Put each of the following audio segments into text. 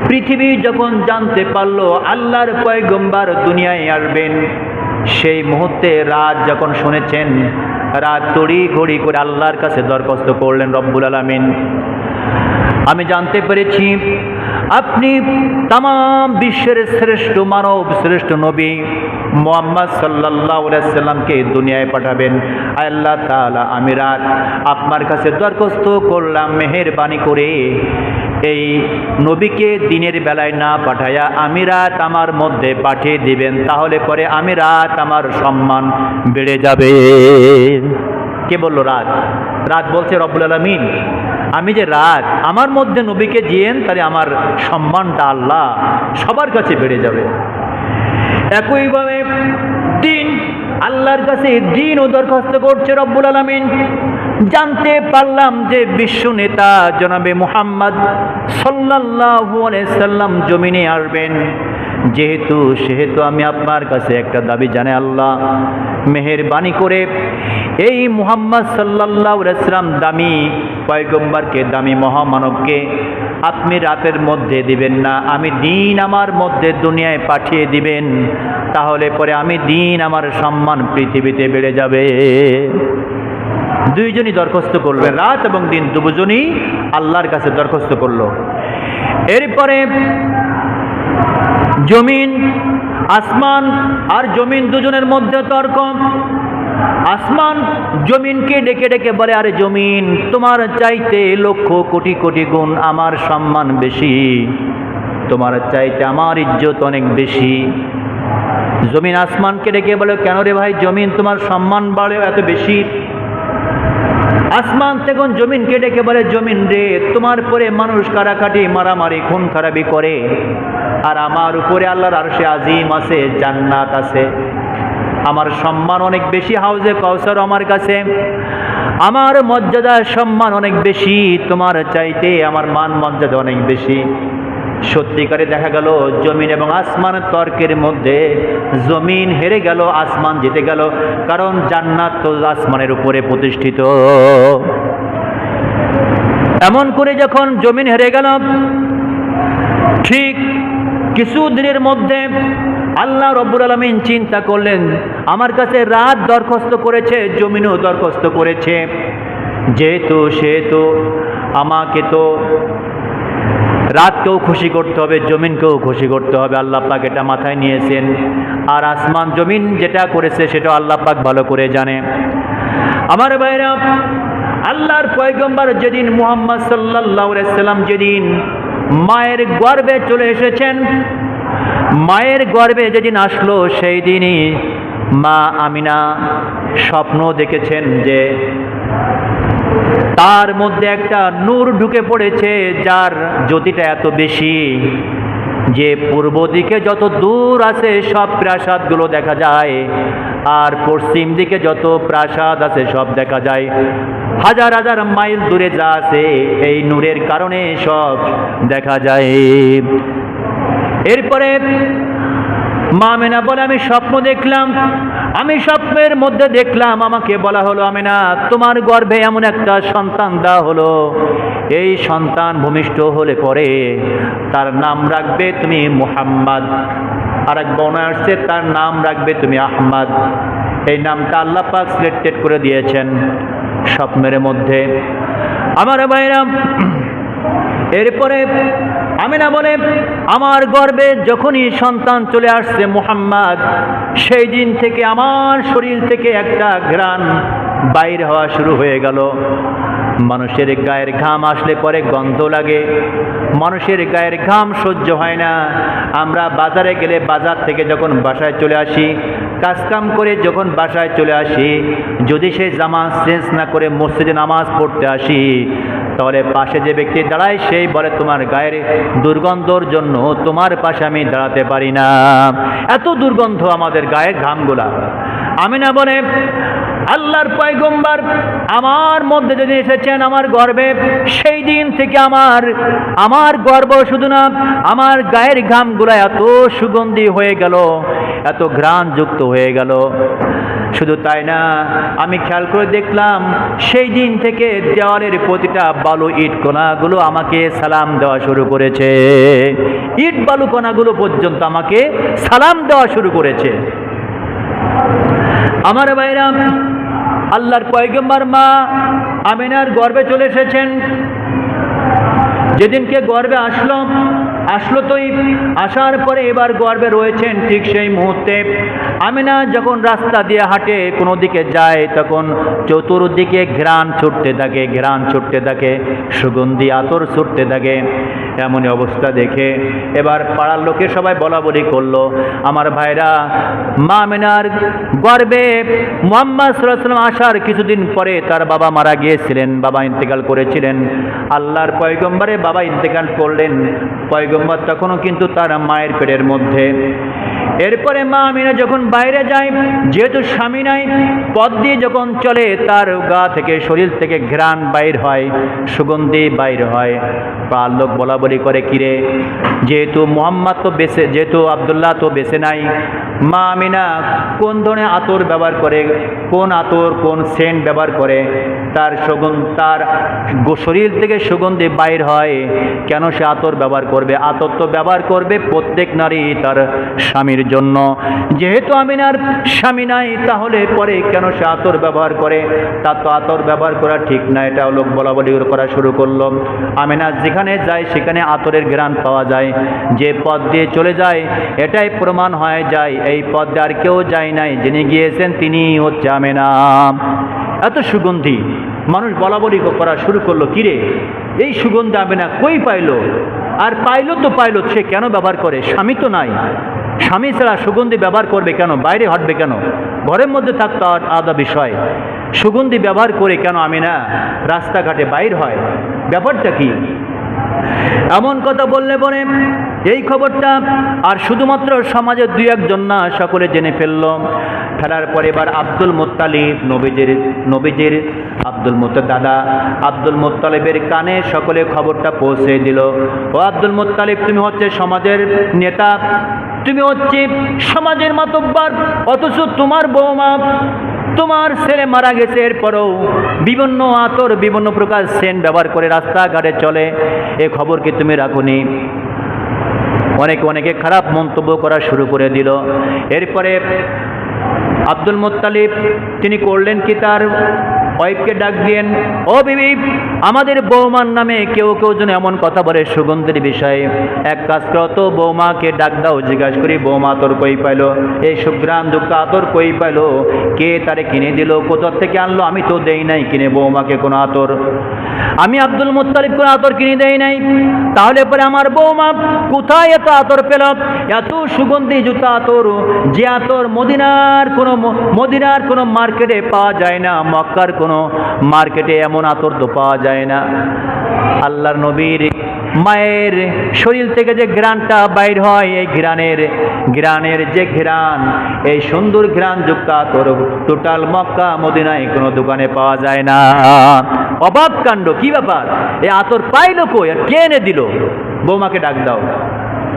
পৃথিবী যখন জানতে পারলো আল্লাহর পয়গম্বর দুনিয়ায় আসবেন, সেই মুহূর্তে রাত যখন শুনেছেন, রাত তড়ি ঘড়ি করে আল্লাহর কাছে দরখাস্ত করলেন, রব্বুল আলামিন আমি জানতে পেরেছি আপনি তাম বিশ্বের শ্রেষ্ঠ মানব, শ্রেষ্ঠ নবী মুহাম্মদ সাল্লাল্লাহু আলাইহি সাল্লামকে দুনিয়ায় পাঠাবেন। আল্লাহ তাআলা আমি রাত আপনার কাছে দরখাস্ত করলাম, মেহেরবানি করে এই নবীকে দিনের বেলায় না পাঠায়া আমি রাত আমার মধ্যে পাঠিয়ে দিবেন, তাহলে পরে আমি রাত আমার সম্মান বেড়ে যাবে। কে বলল? রাত। রাত বলছে রব্বুল আলামিন আমি যে রাত আমার মধ্যে নবীকে দিয়েন, তাহলে আমার সম্মানটা আল্লাহ সবার কাছে বেড়ে যাবে। একইভাবে দিন, আল্লাহর কাছে দিনও দরখাস্ত করছে রব্বুল আলামিন। জানতে পারলাম যে বিশ্ব নেতা জনাবে মুহাম্মদ সাল্লাল্লাহু আলাইহি সাল্লাম জমিনে আসবেন, সেহেতু আমি আপনার কাছে একটা দাবি জানাই, আল্লাহ মেহেরবানি করে এই মুহাম্মদ সাল্লাল্লাহু আলাইহি সাল্লাম দামি পয়গম্বরকে, দামি মহামানবকে আপনি রাতের মধ্যে দিবেন না, আমি দিন আমার মধ্যে দুনিয়ায় পাঠিয়ে দিবেন, তাহলে পরে আমি দিন আমার সম্মান পৃথিবীতে বেড়ে যাবে। দুইজনই দরখাস্ত করবে, রাত এবং দিন দুজনই আল্লাহর কাছে দরখাস্ত করলো। এরপরে জমিন, আসমান আর জমিন দুজনের মধ্যে তর্ক। আসমান জমিনকে ডেকে ডেকে বলে, আরে জমিন তোমার চাইতে লক্ষ কোটি কোটি গুণ আমার সম্মান বেশি, তোমার চাইতে আমার ইজ্জত অনেক বেশি। জমিন আসমানকে ডেকে বলে, কেন রে ভাই জমিন তোমার সম্মান বাড়ে এত বেশি? আসমান তখন জমিনকে ডেকে বলে, জমিন রে তোমার পরে মানুষ কাটাকাটি মারামারি খুন খারাপি করে, আর আমার উপরে আল্লাহর আরশে আজিম আছে, জান্নাত আছে, আমার সম্মান অনেক বেশি, হাউজে কাউসার আমার কাছে, আমার মর্যাদা সম্মান অনেক বেশি, তোমার চাইতে আমার মান মর্যাদা অনেক বেশি। সত্যিকারে দেখা গেল জমিন এবং আসমানের তর্কের মধ্যে জমিন হেরে গেল, আসমান জিতে গেল, কারণ জান্নাত তো আসমানের উপরে প্রতিষ্ঠিত। এমন করে যখন জমিন হেরে গেল, ঠিক কিছু দিনের মধ্যে আল্লাহ রব্বুল আলামিন চিন্তা করলেন, আমার কাছে রাত দরখাস্ত করেছে, জমিনও দরখাস্ত করেছে, সেহেতু আমাকে তো রাতকেও খুশি করতে হবে, জমিনকেও খুশি করতে হবে। আল্লাহ পাক এটা মাথায় নিয়েছেন, আর আসমান জমিন যেটা করেছে সেটা আল্লাহ পাক ভালো করে জানে। আমার ভাইরা, আল্লাহর পয়গম্বর যেদিন মুহাম্মদ সাল্লাল্লাহু আলাইহি সাল্লাম যেদিন মায়ের গর্ভে চলে এসেছেন, মায়ের গর্ভে যেদিন আসলো, সেই দিনই মা আমিনা স্বপ্ন দেখেছেন যে তার মধ্যে একটা নূর ঢুকে পড়েছে, যার জ্যোতিটা এত বেশি যে পূর্ব দিকে যত দূর আছে সব প্রাসাদগুলো দেখা যায়, আর পশ্চিম দিকে যত প্রাসাদ আছে সব দেখা যায়। হাজার হাজার মাইল দূরে যা আছে এই নূরের কারণে সব দেখা যায়। এরপরে মা আমিনা বলে, আমি স্বপ্ন দেখলাম, আমি স্বপ্নের মধ্যে দেখলাম আমাকে বলা হলো, আমিনা তোমার গর্ভে এমন একটা সন্তান দেওয়া হলো, এই সন্তান ভূমিষ্ঠ হলে পরে তার নাম রাখবে তুমি মুহাম্মদ, আর এক বর্ণনা আসছে তার নাম রাখবে তুমি আহমদ। এই নামটা আল্লাহ পাক সিলেক্টেড করে দিয়েছেন স্বপ্নের মধ্যে। আমার ভাইরা, এরপরে আমিনা বলে, আমার গর্ভে যখনই সন্তান চলে আসছে মুহাম্মদ, সেই দিন থেকে আমার শরীর থেকে একটা ঘ্রাণ বাইর হওয়া শুরু হয়ে গেল। মানুষের গায়ের ঘাম আসলে পরে গন্ধ লাগে, মানুষের গায়ের ঘাম সহ্য হয় না। আমরা বাজারে গেলে বাজার থেকে যখন বাসায় চলে আসি, কাজকাম করে যখন বাসায় চলে আসি, যদি সে জামা চেঞ্জ না করে মসজিদে নামাজ পড়তে আসি, তাহলে পাশে যে ব্যক্তি দাঁড়ায় সেই বলে, তোমার গায়ের দুর্গন্ধর জন্য তোমার পাশে আমি দাঁড়াতে পারি না, এত দুর্গন্ধ আমাদের গায়ের ঘামগুলা। আমিনা বলে, আল্লাহর পয়গম্বর আমার মধ্যে যদি এসেছেন আমার গর্ভে, সেই দিন থেকে আমার গর্ভ শুধু না, আমার গায়ের ঘামগুলা এত সুগন্ধি হয়ে গেল, এত ঘ্রাণযুক্ত হয়ে গেল। শুধু তাই না, আমি খেয়াল করে দেখলাম সেই দিন থেকে দেওয়ালের প্রতিটা বালু ইট কণাগুলো আমাকে সালাম দেওয়া শুরু করেছে। ইট বালু কণাগুলো পর্যন্ত আমাকে সালাম দেওয়া শুরু করেছে। আমার ভাইরা, আল্লাহর পয়গম্বর মা আমিনার গর্ভে চলে এসেছেন। যেদিনকে গর্ভে আসলো তো আসার পরে এবার গর্ভে রয়েছেন। ঠিক সেই মুহূর্তে আমিনা যখন রাস্তা দিয়ে হাঁটে, কোনো দিকে যায়, তখন চতুর্দিকে ঘ্রাণ ছুটতে থাকে, সুগন্ধি আতর ছুটতে থাকে। এমনই অবস্থা দেখে এবার পাড়ার লোকে সবাই বলাবলি করলো, আমার ভাইরা, মা আমিনার গর্ভে মুহাম্মদ সাল্লাল্লাহু আলাইহি ওয়াসাল্লাম আসার কিছুদিন পরে তার বাবা মারা গিয়েছিলেন, বাবা ইন্তেকাল করেছিলেন। আল্লাহর পয়গম্বরে বাবা ইন্তেকাল করলেন, পয়গম্বর তখনও কিন্তু তার মায়ের পেটের মধ্যে। এরপরে মা আমিনা যখন বাইরে যায়, যেহেতু স্বামী নাই, পথ দিয়ে যখন চলে তার গা থেকে, শরীর থেকে ঘ্রাণ বাইর হয়, সুগন্ধি বাইর হয়। পাড়ার লোক বলাবলি করে, কিরে, যেহেতু মুহাম্মদ তো বেঁচে, যেহেতু আব্দুল্লাহ তো বেঁচে নাই, মা আমিনা কোন ধরনের আতর ব্যবহার করে, কোন আতর, কোন সেন্ট ব্যবহার করে, তার শরীর থেকে সুগন্ধি বাইর হয়, কেন সে আতর ব্যবহার করবে? আতর তো ব্যবহার করবে প্রত্যেক নারী তার স্বামীর জন্য। যেহেতু আমিনার স্বামী নাই, তাহলে পরে কেন সে আতর ব্যবহার করে? তার তো আতর ব্যবহার করা ঠিক না। এটা লোক বলাবলি করা শুরু করলো। আমিনা যেখানে যায় সেখানে আতরের ঘ্রাণ পাওয়া যায়। যে পথ দিয়ে চলে যায় এটাই প্রমাণ হয়ে যায় এই পথ দিয়ে আর কেউ যায় নাই, যিনি গিয়েছেন তিনি হচ্ছে আমিনা। এত সুগন্ধি, মানুষ বলাবলি করা শুরু করলো, কিরে, এই সুগন্ধি আমিনা কই পাইলো? আর পাইলো তো পাইলো, সে কেন ব্যবহার করে? স্বামী তো নাই, স্বামী ছাড়া সুগন্ধি ব্যবহার করবে কেন? বাইরে হাঁটবে কেন? ঘরের মধ্যে থাকতো আলাদা বিষয়, সুগন্ধি ব্যবহার করে কেন আমিনা রাস্তাঘাটে বাইর হয়? ব্যাপারটা কি? এমন কথা বললে পরে এই খবরটা আর শুধুমাত্র সমাজের দুই একজন না, সকলে জেনে ফেলার পরে এবার আব্দুল মুত্তালিব, নবীজির দাদা আব্দুল মুত্তালিবের কানে সকলে খবরটা পৌঁছে দিল। ও আব্দুল মুত্তালিব, তুমি হচ্ছে সমাজের নেতা, তুমি হচ্ছে সমাজের মাতব্বর, অথচ তোমার বৌমা, তোমার ছেলে মারা গেছে, এরপরেও বিভিন্ন আতর, বিভিন্ন প্রকার সেন্ট ব্যবহার করে রাস্তাঘাটে চলে, এ খবর কি তুমি রাখোনি? অনেকে খারাপ মন্তব্য করা শুরু করে দিল। এরপরে আব্দুল মুত্তালিব তিনি করলেন কি, তার ওয়াইফকে ডাক দিলেন, ও বিবি, আমাদের বৌমার নামে কেউ যেন এমন কথা বলে সুগন্ধির বিষয়ে, এক কাজ করো তো, বৌমাকে ডাক দাও, জিজ্ঞাসা করি বৌমা আতর কই পাইলো, এই সুঘ্রাণযুক্ত আতর কই পাইলো, কে তারে কিনে দিল, কোথা থেকে আনলো? আমি তো দেই নাই কিনে বৌমাকে কোনো আতর, আমি আব্দুল মুত্তালিব কোনো আতর কিনে দেই নাই। তাহলে পরে আমার বৌমা কোথায় এত আতর পেল, এত সুগন্ধি যুক্ত আতর, যে আতর মদিনার কোনো মার্কেটে পাওয়া যায় না, মক্কার কোনো মার্কেটে এমন আতর তো পাওয়া যায় না। আল্লাহর নবীর মায়ের শরীর থেকে যে ঘ্রাণটা বাইর হয়, এই ঘ্রাণের যে ঘ্রাণ, এই সুন্দর ঘ্রাণযুক্ত আতর টোটাল মক্কা মদিনায় কোনো দোকানে পাওয়া যায় না। অবাক কাণ্ড, কি ব্যাপার? এই আতর পাইলো কই, আর কে এনে দিল? বৌমাকে ডাক দাও।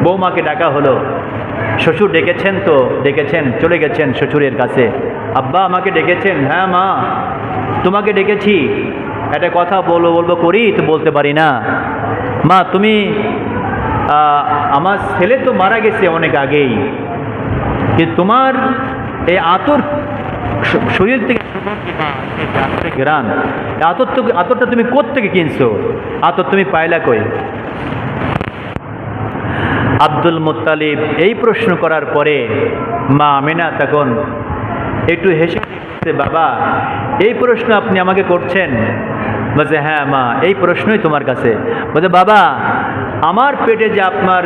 বৌমাকে ডাকা হলো। শ্বশুর ডেকেছেন তো ডেকেছেন, চলে গেছেন শ্বশুরের কাছে। আব্বা আমাকে ডেকেছেন? হ্যাঁ মা, তোমাকে ডেকেছি, একটা কথা বলবো করি তো বলতে পারি না। মা, তুমি, আমার ছেলে তো মারা গেছে অনেক আগেই, কিন্তু তোমার এই আতর শরীর থেকে ঘ্রাণ, আতরটা তুমি কোত্থেকে কিনছো? আতর তুমি পাইলা কই? আব্দুল মুত্তালিব এই প্রশ্ন করার পরে মা আমিনা তখন একটু হেসে বলছে, বাবা, এই প্রশ্ন আপনি আমাকে করছেন? বলছে, হ্যাঁ মা, এই প্রশ্নই তোমার কাছে। বলছে, বাবা, আমার পেটে যে আপনার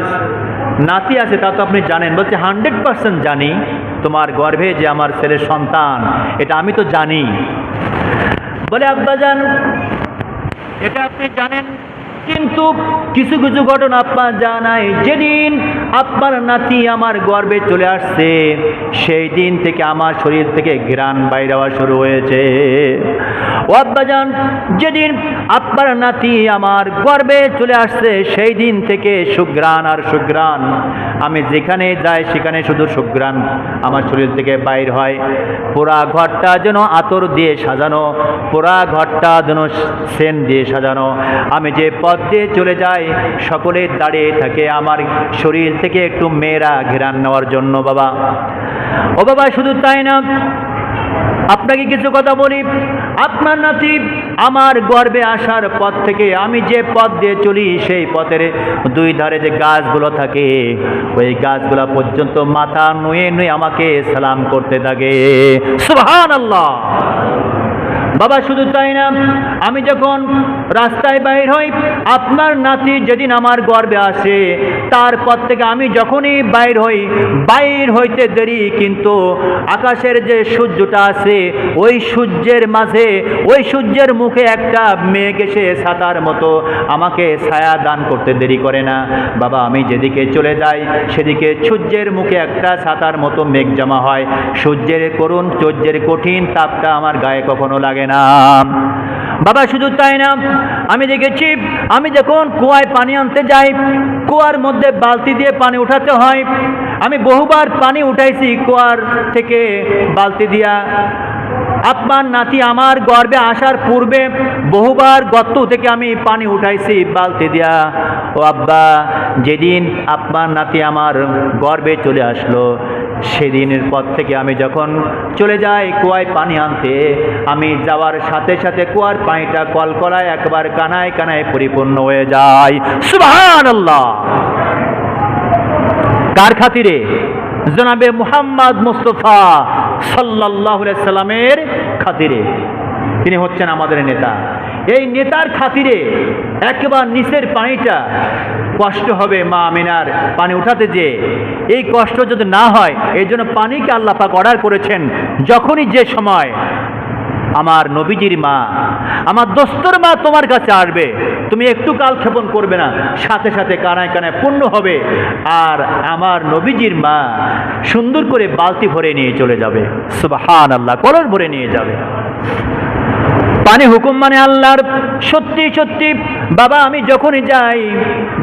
নাতি আছে তা তো আপনি জানেন। বলছে, 100% জানি, তোমার গর্ভে যে আমার ছেলের সন্তান, এটা আমি তো জানি। বলে, আব্বাজান, এটা আপনি জানেন, কিন্তু কিছু ঘটনা আপনার জানাই। যেদিন আপনার নাতি আমার গর্ভে চলে আসছে, সেই দিন থেকে আমার শরীর থেকে ঘ্রাণ বাইর হওয়া শুরু হয়েছে। ও আব্বাজান, যেদিন আপনার নাতি আমার গর্ভে চলে আসছে, সেই দিন থেকে সুঘ্রাণ আর সুঘ্রাণ আমি যেখানে যাই সেখানে শুধু সুঘ্রাণ আমার শরীর থেকে বাইর হয়। পুরা ঘরটা যেন আতর দিয়ে সাজানো, পুরা ঘরটা যেন সেন্ট দিয়ে সাজানো। আমি যে পথ দিয়ে চলে যাই সকলে দাঁড়িয়ে থাকে আমার শরীর থেকে একটু মেয়েরা ঘেরান নেওয়ার জন্য। বাবা, ও বাবা, শুধু তাই না, আপনাকে কিছু কথা বলি। আপনার নাতি আমার গর্বে আসার পথ থেকে আমি যে পথ দিয়ে চলি সেই পথের দুই ধারে যে গাছগুলো থাকে ওই গাছগুলো পর্যন্ত মাথা নুয়ে নুয়ে আমাকে সালাম করতে থাকে। সুবহানাল্লাহ। বাবা, শুধু তাই না, আমি যখন রাস্তায় বাইর হই আপনার নাতি যেদিন আমার গর্বে আসে তারপর থেকে আমি যখনই বাইর হই, বাইর হইতে দেরি কিন্তু আকাশের যে সূর্যটা আছে ওই সূর্যের মাঝে, ওই সূর্যের মুখে একটা মেঘ এসে ছাতার মতো আমাকে ছায়া দান করতে দেরি করে না। বাবা, আমি যেদিকে চলে যাই সেদিকে সূর্যের মুখে একটা ছাতার মতো মেঘ জমা হয়। সূর্যের করুণ, সূর্যের কঠিন তাপটা আমার গায়ে কখনো লাগে না। বাবা, শুধু তাই না, আমি দেখেছি আমি যখন কুয়ায় পানি আনতে যাই কুয়ার মধ্যে বালতি দিয়ে পানি উঠাতে হয়। আমি বহুবার পানি উঠাইছি কুয়ার থেকে বালতি দিয়া। আপনার নাতি আমার গর্বে আসার পূর্বে বহুবার গর্ত থেকে আমি পানি উঠাইছি বালতি দিয়া। ও আব্বা, যেদিন আপনার নাতি আমার গর্বে চলে আসলো সেদিনের পর থেকে আমি যখন চলে যাই কুয়ায় পানি আনতে, আমি যাওয়ার সাথে সাথে কুয়ার পানিটা কলকলায় একবার কানায় কানায় পরিপূর্ণ হয়ে যায়। সুবহানাল্লাহ। কার খাতিরে? জনাবে মুহাম্মদ মুস্তাফা সাল্লাল্লাহু আলাইহি সাল্লামের খাতিরে। তিনি হচ্ছেন আমাদের নেতা। এই নেতার খাতিরে একবার নিচের পানিটা কষ্ট হবে মা আমিনার পানি উঠাতে, যে এই কষ্ট যদি না হয় এই জন্য পানিকে আল্লাহ পাক অর্ডার করেছেন যখনই যে সময় আমার নবীজির মা, আমার দোস্তর মা তোমার কাছে আসবে তুমি একটু কালক্ষেপণ করবে না, সাথে সাথে কানায় কানায় পূর্ণ হবে আর আমার নবীজির মা সুন্দর করে বালতি ভরে নিয়ে চলে যাবে। সুবহানাল্লাহ। কলস ভরে নিয়ে যাবে। পানি হুকুম মানে আল্লাহর। সত্যি সত্যি বাবা, আমি যখনই যাই,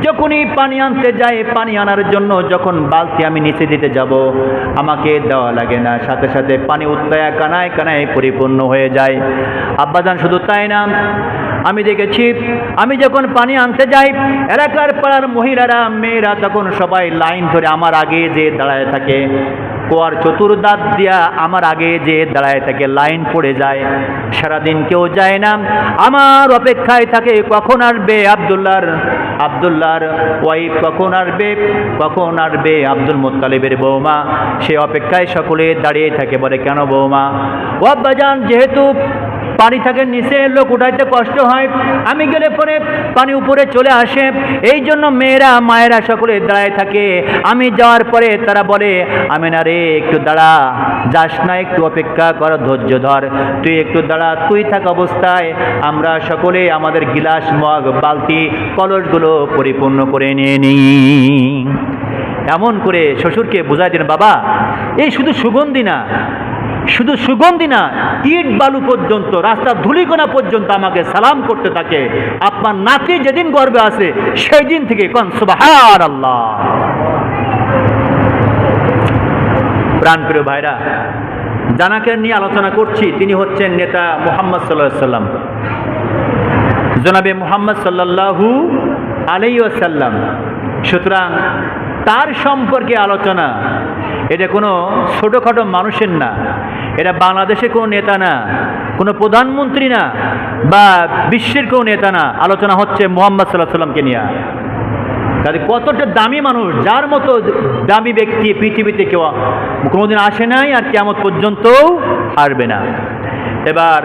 যখনই পানি আনতে যাই, পানি আনার জন্য যখন বালতি আমি নিচে দিতে যাব আমাকে দেওয়া লাগে না, সাথে সাথে পানি উত্তায়া কানায় কানায় পরিপূর্ণ হয়ে যায়। আব্বাজান, শুধু তাই না, আমি দেখেছি আমি যখন পানি আনতে যাই এলাকার পাড়ার মহিলারা মেয়েরা তখন সবাই লাইন ধরে আমার আগে যে দাঁড়ায় থাকে, কুয়ার চতুর্দাত দিয়া আমার আগে যে দাঁড়ায় থাকে, লাইন পড়ে যায়। সারাদিন কেউ যায় না, আমার অপেক্ষায় থাকে কখন আসবে আব্দুল্লাহর ওয়াইফ, কখন আসবে আব্দুল মুত্তালিবের বৌমা। সে অপেক্ষায় সকলে দাঁড়িয়ে থাকে। বলে, কেন বৌমা? ও আব্বাজান, যেহেতু পানি থাকে নিচে, লোক উঠাইতে কষ্ট হয়, আমি গেলে পরে পানি উপরে চলে আসে, এই জন্য মেয়েরা মায়েরা সকলে দাঁড়ায় থাকে। আমি যাওয়ার পরে তারা বলে, আমিনা রে একটু দাঁড়া, যাস না, একটু অপেক্ষা কর, ধৈর্য ধর, তুই একটু দাঁড়া। তুই থাক অবস্থায় আমরা সকলে আমাদের গিলাস, মগ, বালতি, কলসগুলো পরিপূর্ণ করে নিয়ে নিই। এমন করে শ্বশুরকে বোঝাই দিন, বাবা এই শুধু সুগন্ধি না, ইট বালু পর্যন্ত, রাস্তার ধুলিকণা পর্যন্ত আমাকে সালাম করতে থাকে। আপনার নাতি যেদিন গর্বে আসে সেই দিন থেকে কোন সুবহানাল্লাহ। প্রাণপ্রিয় ভাইরা, যাকে নিয়ে আলোচনা করছি তিনি হচ্ছেন নেতা মুহাম্মদ সাল্লাল্লাহু আলাইহি ওয়াসাল্লাম, জনাবে মুহাম্মদ সাল্লাল্লাহু আলাইহি ওয়াসাল্লাম। সুতরাং তার সম্পর্কে আলোচনা, এটা কোনো ছোটোখাটো মানুষের না, এটা বাংলাদেশের কোনো নেতা না, কোনো প্রধানমন্ত্রী না, বা বিশ্বের কোনো নেতা না। আলোচনা হচ্ছে মুহাম্মদ সাল্লাল্লাহু আলাইহি ওয়াসাল্লামকে নিয়ে। তাহলে কতটা দামি মানুষ, যার মতো দামি ব্যক্তি পৃথিবীতে কেউ কোনোদিন আসে নাই আর কিয়ামত পর্যন্তও আসবে না। এবার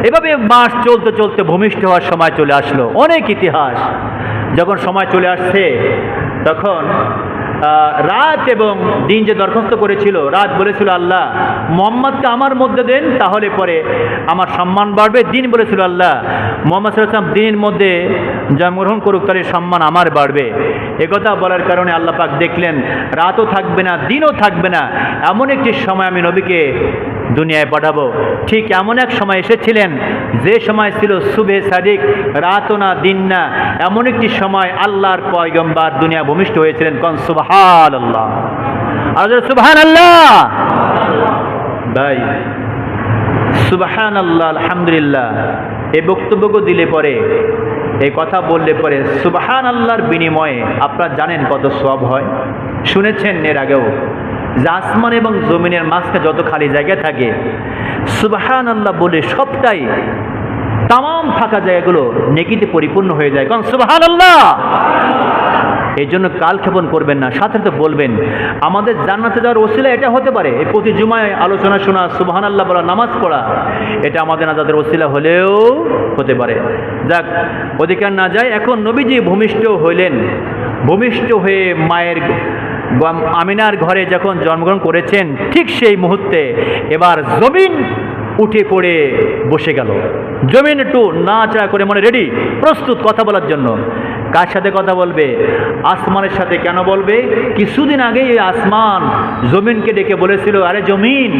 এভাবে মাস চলতে চলতে ভূমিষ্ঠ হওয়ার সময় চলে আসলো। অনেক ইতিহাস। যখন সময় চলে আসছে তখন রাত এবং দিন যে দরখাস্ত করেছিল, রাত বলেছিল আল্লাহ মোহাম্মদকে আমার মধ্যে দেন, তাহলে পরে আমার সম্মান বাড়বে। দিন বলেছিল আল্লাহ মোহাম্মদ সাল্লাল্লাহু আলাইহি ওয়াসাল্লাম দিনের মধ্যে জন্মগ্রহণ করুক, তার সম্মান আমার বাড়বে। একথা বলার কারণে আল্লাহ পাক দেখলেন রাতও থাকবে না, দিনও থাকবে না, এমন একটি সময় আমি নবীকে দুনিয়ায় পাঠাবো। ঠিক এমন এক সময় এসেছিলেন যে সময় ছিল সুবহে সাদিক, রাতও না দিন না, এমন একটি সময় আল্লাহর পয়গম্বর দুনিয়া ভূমিষ্ঠ হয়েছিলেন। কোন সুবহানাল্লাহ, আর সুবহানাল্লাহ ভাই, সুবহানাল্লাহ, আলহামদুলিল্লাহ। এই বক্তব্য দিলে পরে, এই কথা বললে পরে সুবহানাল্লাহর বিনিময়ে আপনারা জানেন কত সওয়াব হয়। শুনেছেন এর আগেও যে আসমান এবং জমিনের মাঝখানে যত খালি জায়গা থাকে, সুবহানাল্লাহ বলে সবটাই তামাম ফাঁকা জায়গাগুলো নেকিতে পরিপূর্ণ হয়ে যায়। কারণ সুবহানাল্লাহ, এই জন্য কালক্ষেপণ করবেন না, সাথে সাথে বলবেন। আমাদের জান্নাতে যাওয়ার ওসিলা এটা হতে পারে, এই প্রতি জুমায় আলোচনা শোনা, সুবহানাল্লাহ বলা, নামাজ পড়া, এটা আমাদের নাজাতের ওসিলা হলেও হতে পারে। যাক, অধিকার না যায়। এখন নবীজি ভূমিষ্ঠ হইলেন, ভূমিষ্ঠ হয়ে মায়ের আমিনার ঘরে যখন জন্মগ্রহণ করেছেন, ঠিক সেই মুহূর্তে এবার জমিন উঠে পড়ে বসে গেল। জমিন একটু নাড়াচাড়া করে মনে রেডি, প্রস্তুত কথা বলার জন্য। কার সাথে কথা বলবে? আসমানের সাথে। কেন বলবে? কিছুদিন আগে এই আসমান জমিনকে ডেকে বলেছিল, আরে জমিন,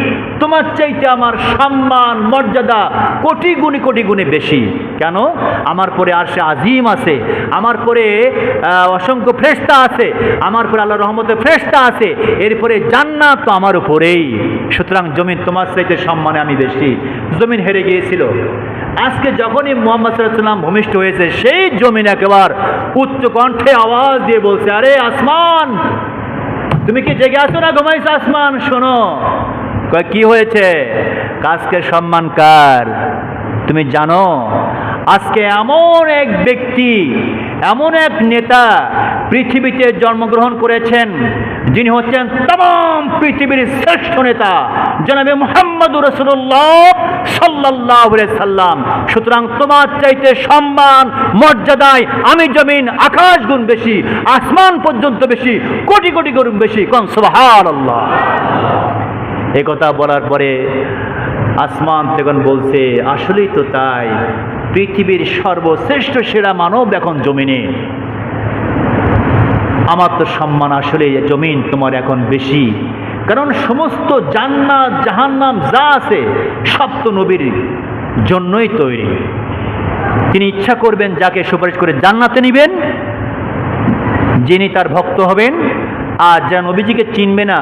তোমার চাইতে আমার সম্মান মর্যাদা কোটি গুণে বেশি। কেন? আমার পরে আরশে আজিম আছে, আমার পরে অসংখ্য ফেরেশতা আছে, আমার পরে আল্লাহর রহমতের ফেরেশতা আছে, এরপরে জান্নাত তো আমার উপরেই। সুতরাং জমিন, তোমার চাইতে সম্মানে আমি বেশি। জমিন হেরে গিয়েছিল। আজকে যখনই মুহাম্মদ সাল্লাল্লাহু আলাইহি ওয়াসাল্লাম ভূমিষ্ঠ হয়েছে, সেই জমিন একেবারে উচ্চ কণ্ঠে আওয়াজ দিয়ে বলছে, আরে আসমান, তুমি কি জেগে আছো না ঘুমাইছো? আসমান শোনো। কি হয়েছে? আজকে সম্মান কার তুমি জানো? আজকে এমন এক ব্যক্তি, এমন এক নেতা পৃথিবীতে জন্মগ্রহণ করেছেন, যিনি হচ্ছেন तमाम পৃথিবীর শ্রেষ্ঠ নেতা, জনাবে মুহাম্মদুর রাসূলুল্লাহ সাল্লাল্লাহু আলাইহি সাল্লাম। সুতরাং তোমার চাইতে সম্মান মর্যাদায় আমি জমিন আকাশ গুণ বেশি, আসমান পর্যন্ত বেশি, কোটি কোটি গুণ বেশি। কোন সুবহানাল্লাহ। এই কথা বলার পরে আসমান তখন বলছে, আসলেই তো তাই, পৃথিবীর সর্বশ্রেষ্ঠ সেরা মানব এখন জমিনে। আমার তো সম্মান আসলে জমিন তোমার এখন বেশি, কারণ সমস্ত জান্নাত জাহান্নাম যা আছে সব তো নবীর জন্যই তৈরি। তিনি ইচ্ছা করবেন যাকে সুপারিশ করে জান্নাতে নিবেন, যিনি তার ভক্ত হবেন, আর যা নবীজিকে চিনবে না,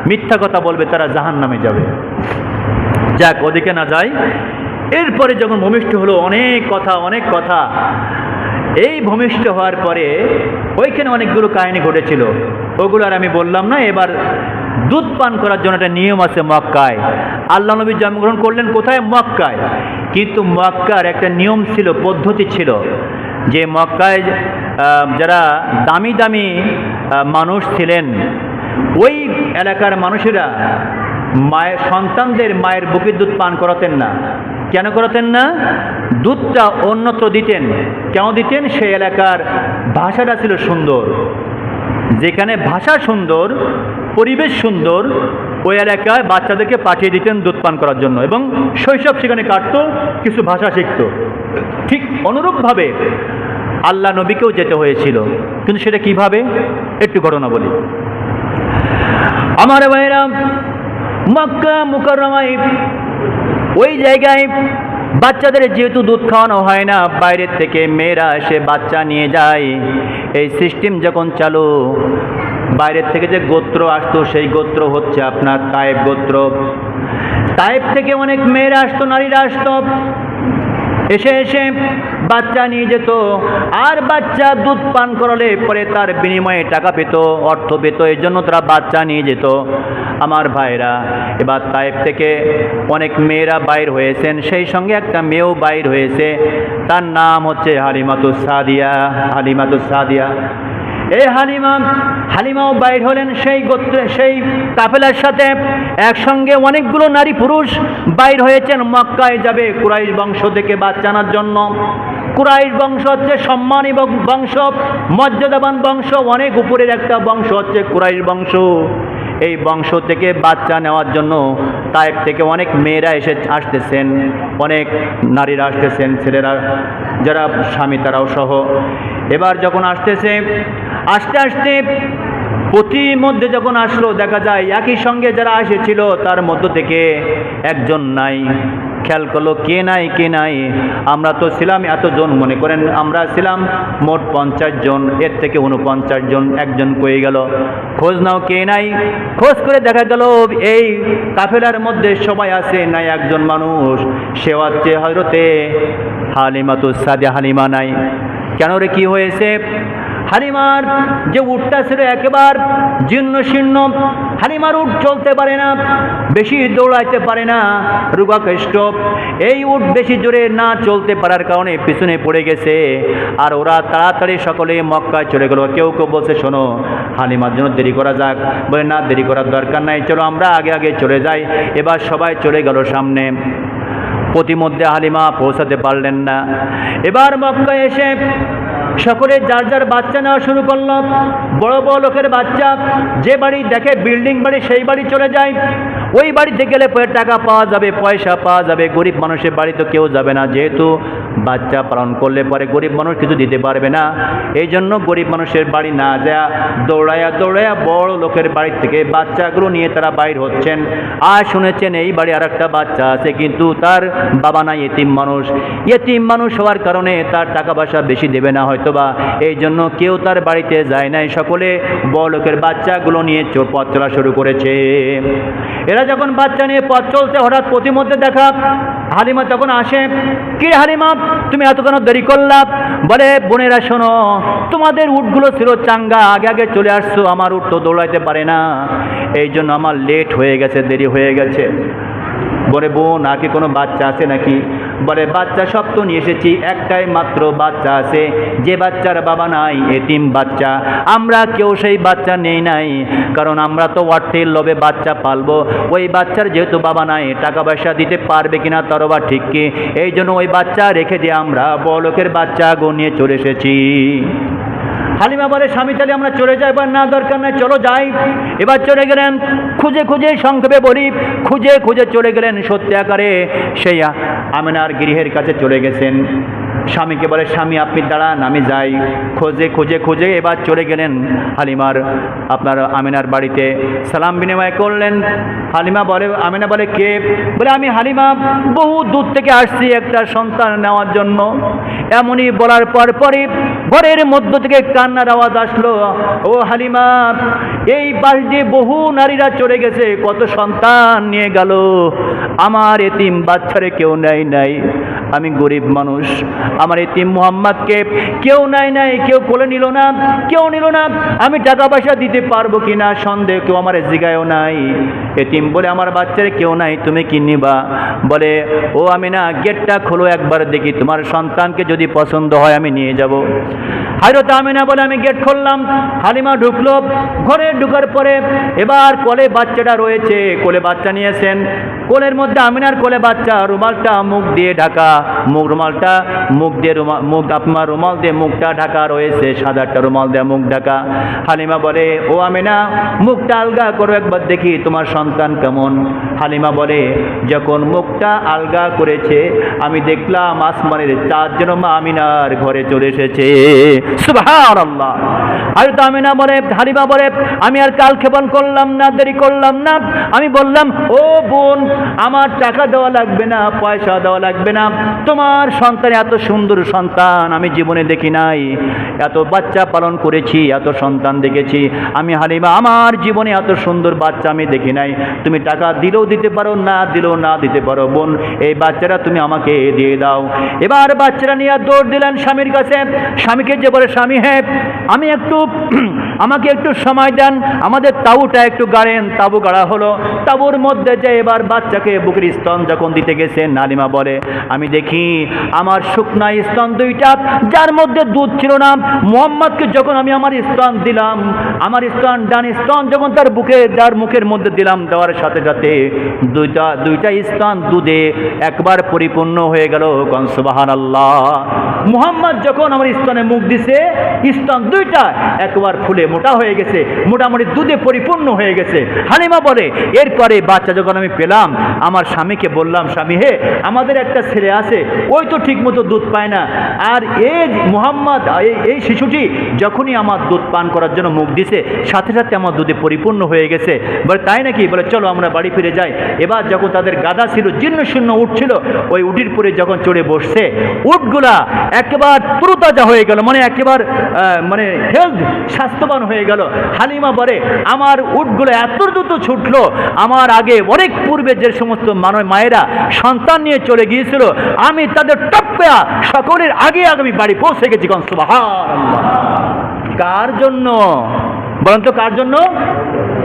মিথ্যা কথা বলবে, তারা জাহান্নামে যাবে। যাক, ওদিকে না যায়। এরপরে যখন ভূমিষ্ঠ হলো, অনেক কথা। এই ভূমিষ্ঠ হওয়ার পরে ওইখানে অনেকগুলো কাহিনী ঘটেছিল, ওগুলো আর আমি বললাম না। এবার দুধ পান করার জন্য একটা নিয়ম আছে মক্কায়। আল্লাহ নবী জন্মগ্রহণ করলেন কোথায়? মক্কায়। কিন্তু মক্কার একটা নিয়ম ছিল, পদ্ধতি ছিল, যে মক্কায় যারা দামি দামি মানুষ ছিলেন, ওই এলাকার মানুষেরা মায়ের সন্তানদের মায়ের বুকের দুধ পান করাতেন না। কেন করাতেন না? দুধটা অন্যত্র দিতেন। কেন দিতেন? সেই এলাকার ভাষাটা ছিল সুন্দর। যেখানে ভাষা সুন্দর, পরিবেশ সুন্দর, ওই এলাকায় বাচ্চাদেরকে পাঠিয়ে দিতেন দুধ পান করার জন্য, এবং শৈশব সেখানে কাটতো, কিছু ভাষা শিখত। ঠিক অনুরূপভাবে আল্লাহ নবীকেও যেতে হয়েছিল। কিন্তু সেটা কিভাবে? একটু ঘটনা বলি। আমার ভাইরা, মক্কা মুকাররমায় ওই জায়গায় বাচ্চাদের যেহেতু দুধ খাওয়ানো হয় না, বাইরের থেকে মেয়েরা এসে বাচ্চা নিয়ে যায়। এই সিস্টেম যখন চালু, বাইরের থেকে যে গোত্র আসতো, সেই গোত্র হচ্ছে আপনার তায়েব গোত্র। তায়েব থেকে অনেক মেয়েরা আসতো, নারীরা আসতো, এসে বাচ্চা নিয়ে যেত। আর বাচ্চা দুধ পান করালে পরে তার বিনিময়ে টাকা পেত, অর্থ পেত, এই জন্য তারা বাচ্চা নিয়ে যেত। আমার ভাইরা, এবার তায়েব থেকে অনেক মেয়েরা বাইর হয়েছেন, সেই সঙ্গে একটা মেয়েও বাইর হয়েছে, তার নাম হচ্ছে হালিমাতুস সাদিয়া। এই হালিমাও বাইর হলেন সেই গোত্রে, সেই কাফেলার সাথে। একসঙ্গে অনেকগুলো নারী পুরুষ বাইর হয়েছেন, মক্কায় যাবে কুরাইশ বংশ থেকে বাচ্চা আনার জন্য। কুরাইশ বংশ হচ্ছে সম্মানী বংশ, মর্যাদাবান বংশ, অনেক উপরের একটা বংশ হচ্ছে কুরাইশ বংশ। এই বংশ থেকে বাচ্চা নেওয়ার জন্য তায়েব থেকে অনেক মেয়েরা আসতেছেন, অনেক নারীরা আসতেছেন, ছেলেরা যারা স্বামী তারাও সহ। এবার যখন আসতেছে, আস্তে আস্তে প্রতি মধ্যে যখন আসলো দেখা যায় একই সঙ্গে যারা এসেছিল তার মধ্য থেকে একজন নাই। খেয়াল করলো কে নাই কে নাই, আমরা তো ছিলাম এতজন, মনে করেন আমরা ছিলাম মোট 50 জন, এর থেকে 49 জন, একজন কয়ে গেল। খোঁজ নাও কে নাই, খোঁজ করে দেখা গেল এই কাফেলার মধ্যে সবাই আছে, নাই একজন মানুষ, সে হচ্ছে হযরতে হালিমাতুস সাদিয়া। হালিমা নাই। কেন রে, কি হয়েছে? হালিমার যে উটটা ছিল একেবারে জীর্ণ শীর্ণ, হালিমার উট চলতে পারে না, বেশি দৌড়াইতে পারে না, রোগাকষ্ট। এই উট বেশি জোরে না চলতে পারার কারণে পিছনে পড়ে গেছে। আর ওরা তাড়াতাড়ি সকলে মক্কায় চলে গেল। কেউ কেউ বলছে শোনো হালিমার জন্য দেরি করা যাক, বলে না দেরি করার দরকার নাই, চলো আমরা আগে আগে চলে যাই। এবার সবাই চলে গেল সামনে। প্রতিমধ্যে হালিমা পৌঁছাতে পারলেন না। এবার মক্কায় এসে সকলে যার যার বাচ্চা নেওয়া শুরু করল। বড় বড় লোকের বাচ্চা, যে বাড়ি দেখে বিল্ডিং বাড়ি সেই বাড়ি চলে যায়। ওই বাড়িতে গেলে টাকা পাওয়া যাবে, পয়সা পাওয়া যাবে। গরিব মানুষের বাড়ি তো কেউ যাবে না, যেহেতু বাচ্চা পালন করলে পরে গরিব মানুষ কিছু দিতে পারবে না। এই জন্য গরিব মানুষের বাড়ি না যায় দৌড়ায়া দৌড়ায়া বড় লোকের বাড়ি থেকে বাচ্চাগুলো নিয়ে তারা বাইর হচ্ছেন। আর শুনেছেন এই বাড়ি আর একটা বাচ্চা আছে, কিন্তু তার বাবা নাই, এতিম মানুষ। এতিম মানুষ হওয়ার কারণে তার টাকা পয়সা বেশি দেবে না হয়তোবা, এই জন্য কেউ তার বাড়িতে যায় নাই। সকলে বড় লোকের বাচ্চাগুলো নিয়ে পথ চলা শুরু করেছে। এরা যখন বাচ্চা নিয়ে পথ চলতে হঠাৎ প্রতিমধ্যে দেখা হালিমা তখন আসে। কি হালিমা, তুমি এত কেন দেরি করলা? বলে বোনেরা শোনো, তোমাদের উটগুলো ছিল চাঙ্গা, আগে আগে চলে আসছো, আমার উট তো দৌড়াইতে পারে না, এই জন্য আমার লেট হয়ে গেছে, দেরি হয়ে গেছে। বলে বোন আর কি কোনো বাচ্চা আছে নাকি? বলে বাচ্চা সব তো নিয়ে এসেছি, একটাই মাত্র বাচ্চা আছে, যে বাচ্চার বাবা নাই, এতিম বাচ্চা। আমরা কেউ সেই বাচ্চা নেই নাই, কারণ আমরা তো অর্থের লোভে বাচ্চা পালবো। ওই বাচ্চার যেহেতু বাবা নাই, টাকা পয়সা দিতে পারবে কিনা তারও বা ঠিক কি, এই জন্য ওই বাচ্চা রেখে দিয়ে আমরা বড় লোকের বাচ্চা নিয়ে চলে এসেছি। হালিমা বলে স্বামী তাহলে আমরা চলে যাই? না দরকার নাই, চলো যাই। এবার চলে গেলেন, খুঁজে খুঁজে, সংক্ষেপে বলি, খুঁজে খুঁজে চলে গেলেন সত্যি আকারে সেই আমেনার গৃহের কাছে চলে গেছেন। স্বামীকে বলে স্বামী আপনি দাঁড়ান, আমি যাই। খুঁজে খুঁজে খুঁজে এবার চলে গেলেন হালিমার আপনার আমেনার বাড়িতে। সালাম বিনিময় করলেন। হালিমা বলে, আমেনা বলে কে? বলে আমি হালিমা, বহু দূর থেকে আসছি একটা সন্তান নেওয়ার জন্য। এমনই বলার পরই ঘরের মধ্য থেকে কান্নার আওয়াজ আসলো। ও হালিমা, এই পাশ দিয়ে বহু নারীরা চলে গেছে, কত সন্তান নিয়ে গেল, আমার এতিম বাচ্চারে কেউ নেয় নাই। আমি গরিব মানুষ, আমার এতিম মুহাম্মদকে কেউ নাই নাই, কেউ কোলে নিল না, কেউ নিল না। আমি টাকা পয়সা দিতে পারবো কিনা সন্দেহ, কেউ আমার জিগায়ও নাই। এতিম বলে আমার বাচ্চারে কেউ নাই, তুমি কি নিবা? বলে ও আমি না, গেটটা খোলো একবার দেখি, তোমার সন্তানকে যদি পছন্দ হয় আমি নিয়ে যাব। হযরত আমিনা বলে আমি গেট খুললাম। হালিমা ঢুকলো। ঘরে ঢুকার পরে এবার কোলে বাচ্চাটা রয়েছে, কোলে বাচ্চা নিয়েছেন। কোলের মধ্যে আমিনার কোলে বাচ্চা, রুমালটা মুখ দিয়ে ঢাকা, রুমালটা মুখ দিয়ে আপনার রুমাল দিয়ে মুখটা ঢাকা রয়েছে, সাদা একটা রুমাল দিয়ে মুখ ঢাকা। হালিমা বলে ও আমিনা, মুখটা আলগা করো একবার দেখি তোমার সন্তান কেমন। হালিমা বলে যখন মুখটা আলগা করেছে আমি দেখলাম আসমানের চাঁদ যেন মা আমিনার ঘরে চলে এসেছে। সুবহানাল্লাহ। হযরত আমিনা বলে, হালিমা বলে আমি আর কালক্ষেপণ করলাম না, দেরি করলাম না। আমি বললাম ও বোন, আমার টাকা দেওয়া লাগবে না, পয়সা দেওয়া লাগবে না, তোমার সন্তান এত সুন্দর সন্তান আমি জীবনে দেখি নাই। এত বাচ্চা পালন করেছি, এত সন্তান দেখেছি, আমি হালিমা আমার জীবনে এত সুন্দর বাচ্চা আমি দেখি নাই। তুমি টাকা দিলেও দিতে পারো, না দিলেও না দিতে পারো, বোন এই বাচ্চাটা তুমি আমাকে দিয়ে দাও। এবার বাচ্চারা নিয়ে দৌড় দিলেন স্বামীর কাছে। স্বামীকে যে বলে স্বামী হ্যাঁ আমি একটু আমাকে একটু সময় দেন, আমাদের তাঁবুটা একটু গাড়েন। তাঁবু গাড়া হলো। তাঁবুর মধ্যে যে এবার বাচ্চাকে বুকের স্তন যখন দিতে গেছেন, হালিমা বলে আমি দেখি আমার শুকনা স্তন দুইটা, যার মধ্যে দুধ ছিল না, মুহাম্মদকে যখন আমি আমার স্তন দিলাম, আমার স্তন ডান স্তন যখন তার বুকে যার মুখের মধ্যে দিলাম, দেওয়ার সাথে সাথে দুইটা স্তন দুধে একবার পরিপূর্ণ হয়ে গেল। সুবহানাল্লাহ। মুহাম্মদ যখন আমার স্তনে মুখ দিছে, স্তন দুইটা একবার ফুলে মোটা হয়ে গেছে, মোটামুটি দুধে পরিপূর্ণ হয়ে গেছে। হালিমা বলে এরপরে বাচ্চা যখন আমি পেলাম, আমার স্বামীকে বললাম স্বামী হে আমাদের একটা ছেলে আছে, ওই তো ঠিক মতো দুধ পায় না। আর এই মুহাম্মদ এই শিশুটি যখনই আমার দুধ পান করার জন্য মুখ দিছে, সাথে সাথে আমার দুধে পরিপূর্ণ হয়ে গেছে। বলে তাই নাকি? বলে চলো আমরা বাড়ি ফিরে যাই। এবার যখন তাদের গাদা ছিল, জীর্ণ শূন্য উট ছিল, ওই উটির পরে যখন চড়ে বসছে, উটগুলা একেবারে তরুতাজা হয়ে গেল, মানে একেবারে মানে হেলথ, স্বাস্থ্যবান হয়ে গেল। হালিমা বলে আমার উটগুলো এত দ্রুত ছুটলো, আমার আগে অনেক পূর্বে যে সমস্ত মায়েরা সন্তান নিয়ে চলে গিয়েছিল, আমি তাদের টপকা সকলের আগে আমি বাড়ি পৌঁছে গেছি। সুবহানাল্লাহ। কার জন্য বলেন তো? কার জন্য?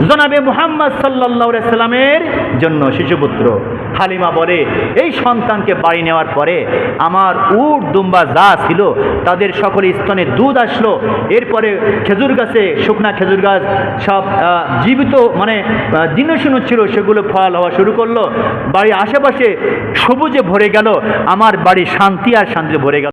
জনাবে মুহাম্মদ সাল্লাল্লাহু আলাইহি সাল্লামের জন্য, শিশুপুত্র। হালিমা বলে এই সন্তানকে বাড়ি নেওয়ার পরে আমার উট দুম্বা যা ছিল তাদের সকলে স্তনে দুধ আসলো। এরপরে খেজুর গাছে, শুকনা খেজুর গাছ সব জীবিত মানে জীর্ণশীর্ণ ছিল, সেগুলো ফল হওয়া শুরু করলো। বাড়ির আশেপাশে সবুজে ভরে গেল, আমার বাড়ি শান্তি আর শান্তিতে ভরে গেল।